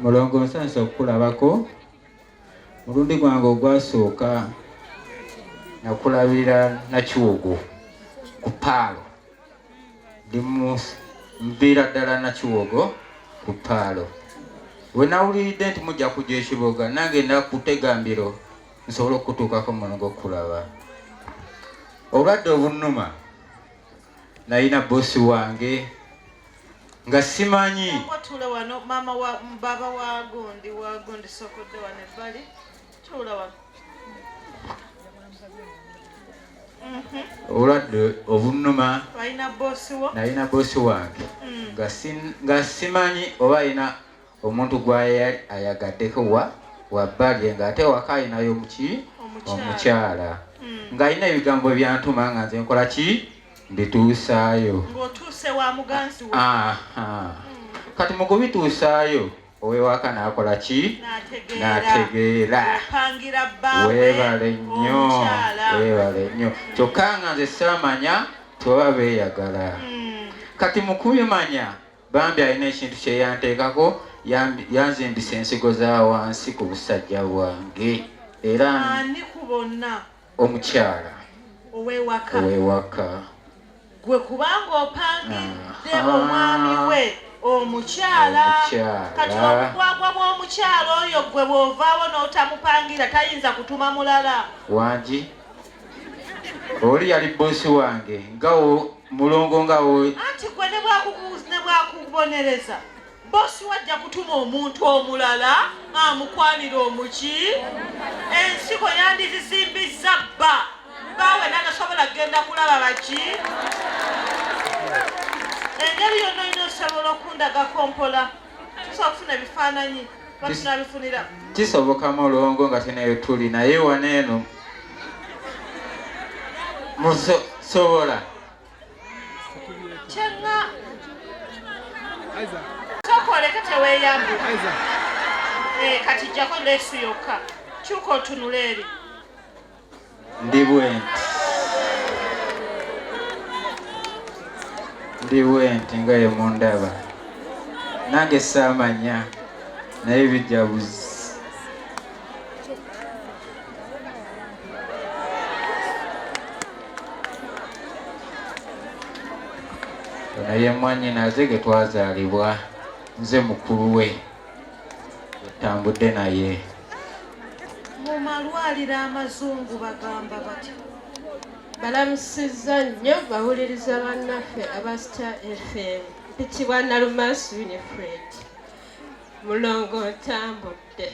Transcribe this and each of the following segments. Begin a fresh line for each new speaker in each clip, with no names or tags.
mulongo nsansa okukulabako mulundi gwange ogwasooka nakulabira Nakiwogo ku Paalo ndi mviira ddala Nakiwogo ku Paalo we nawuliridde nti mujja kujja ekiboga nange nakutega mbiro nsobola okutuukako mulongo okulaba obulwadde obunnuma nalina bosi wange nga simanyi
tula wano mama wa baba wa gundi sokodde wano ebbali tula wano
obulwadde obunnuma
nalina
bosi wange nga simanyi oba alina omuntu gwaye ayagaddeko wa bbali ng'ate waka alinayo omukyala ng'alina ebigambo byantuma nga nze nkola ki mbituusaayo
ng'otuuse wa muganzi wa
kati mu kubituusaayo ow'ewaka n'akola ki n'ategeera weebale nnyo kyokka nga nze saamanya toba beeyagala kati mu kubimanya bambi alina ekintu kye yanteekako yanzimbisa ensigo za wansi ku busajja bwange era omukyala ow'ewaka
gwe kubanga opangidde omwami we omukyala kati obukwakwa bw'omukyala oyo gwe bw'ovaawo n'otamupangira tayinza kutuma mulala
wangi oli yali bosi wange ngawo mulongo ngawo
anti gwe ne bwakubonereza bosi wajja kutuma omuntu omulala amukwanira omuki ensiko yandizizimbizza bawe nagasobola kgenda kulaba baki engeri yonna olina osobola okundagako mpola tusobola okufuna ebifaananyi batunabifunira
kisoboka mulongo nga tenayo tuli naye waneeno musobola
kyenga sokoleke teweeyambu kati jjako leesu yokka kyuka otunula eri
ndi bwenti nga ye mundaba nange saamanya naye bijabuzi naye mwanyina aze ge twazaalibwa nze mukulu we etambudde naye
mu malwaliro amazungu bagamba bati
balamusizza nnyo bawuliriza bannaffe aba Star FM mpitibwa Nalumansi Winifred mulongo ntambudde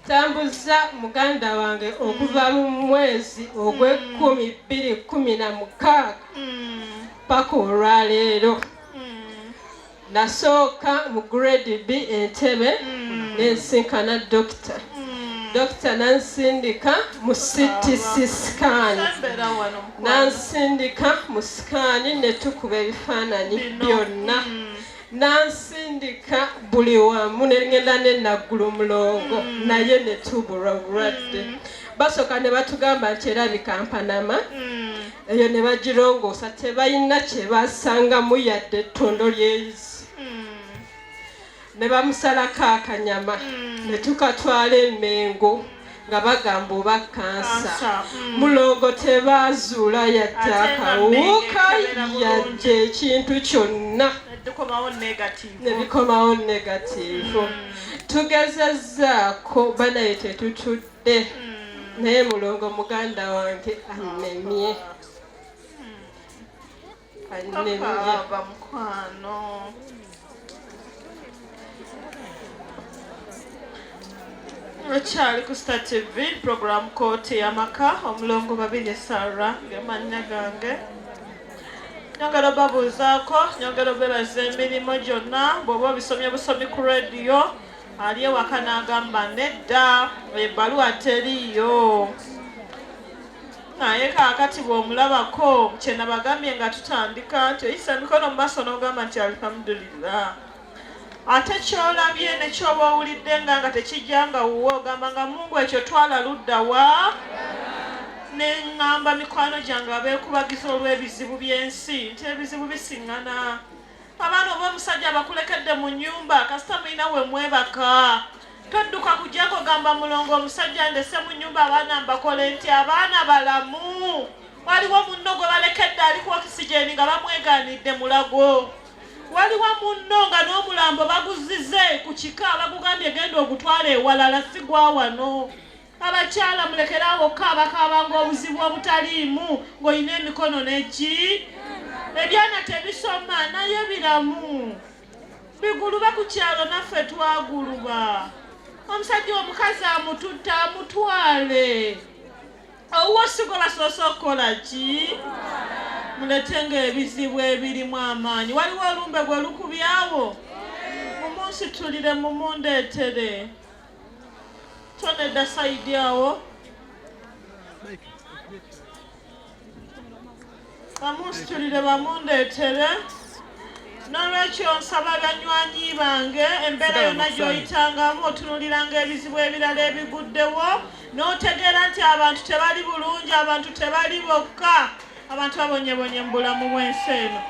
tambuza muganda wange okuva mu mwezi ogw'Ekumi-2016 paka olwaleero nasooka mu grade B Entebbe nensinkana Dokita nansindika mu CT scan nansindika mu sikaani ne tukuba ebifaananyi byonna nansindika buli wamu ne ngenda ne Naggulu Mulongo naye ne tubulwa obulwadde basooka ne batugamba nti erabika Mpanama eyo ne bagirongoosa tebalina kye basangamu yadde ettondo ly'erizi ne bamusalako akanyama ne tukatwala Emmengo nga bagamba oba kansa Mulongo tebaazuula yadde akawuka yadde ekintu kyonna ne bikomawo negatiivu tugezezzaako banaye tetutudde naye Mulongo muganda wange anemye
bamukwano Okyali ku Star TV program Kooti y'Amaka omulongo babiri Sarah gemannya gange nyongera babuuzaako nyongera bebaza emirimu gyonna bw'oba obisomye busomi ku radio ali ewaka n'agamba nedda ebbaluwa teriiyo naye kaakati bw'omulabako kye nabagambye nga tutandika nti oyisa emikono mu maaso n'ogamba nti alhamdulillah ate kyolabye ne kyoba owulidde nga tekijjanga wuwe ogamba nga Mungu ekyo twala ludda wa ne ŋŋamba mikwano gyange abeekubagiza olw'ebizibu by'ensi nti ebizibu bisiŋŋana abaana ob'omusajja bakulekedde mu nnyumba kasita mulina we mwebaka todduka kujjako gamba mulongo omusajja ndese mu nnyumba abaana mbakole nti abaana balamu waliwo munno gwe balekedde ali ku okisigeni nga bamwegaanidde mulago waliwo munno nga n'omulambo baguzize ku kika bagugambye genda ogutwala ewalala si gwa wano abakyala mulekeraawo kaabakaabanga obuzibu obutaliimu ng'olina emikono n'eki ebyana tebisoma naye biramu biguluba ku kyalo naffe twaguluba omusajja omukazi amututta amutwale owuwo sigo basoose okukola ki muletenga ebizibu ebirimu amaanyi waliwo olumbe gwe lukubyawo mumunsitulire mumundeetere tonedda sayidi awo bamunsitulire bamundeetere n'olwekyo nsaba banywanyi bange embeera yonna gy'oyitangamu otunuliranga ebizibu ebirala ebiguddewo n'otegeera nti abantu tebali bulungi abantu tebali bokka abantu babonyebonye mu bulamu bw'ensi eno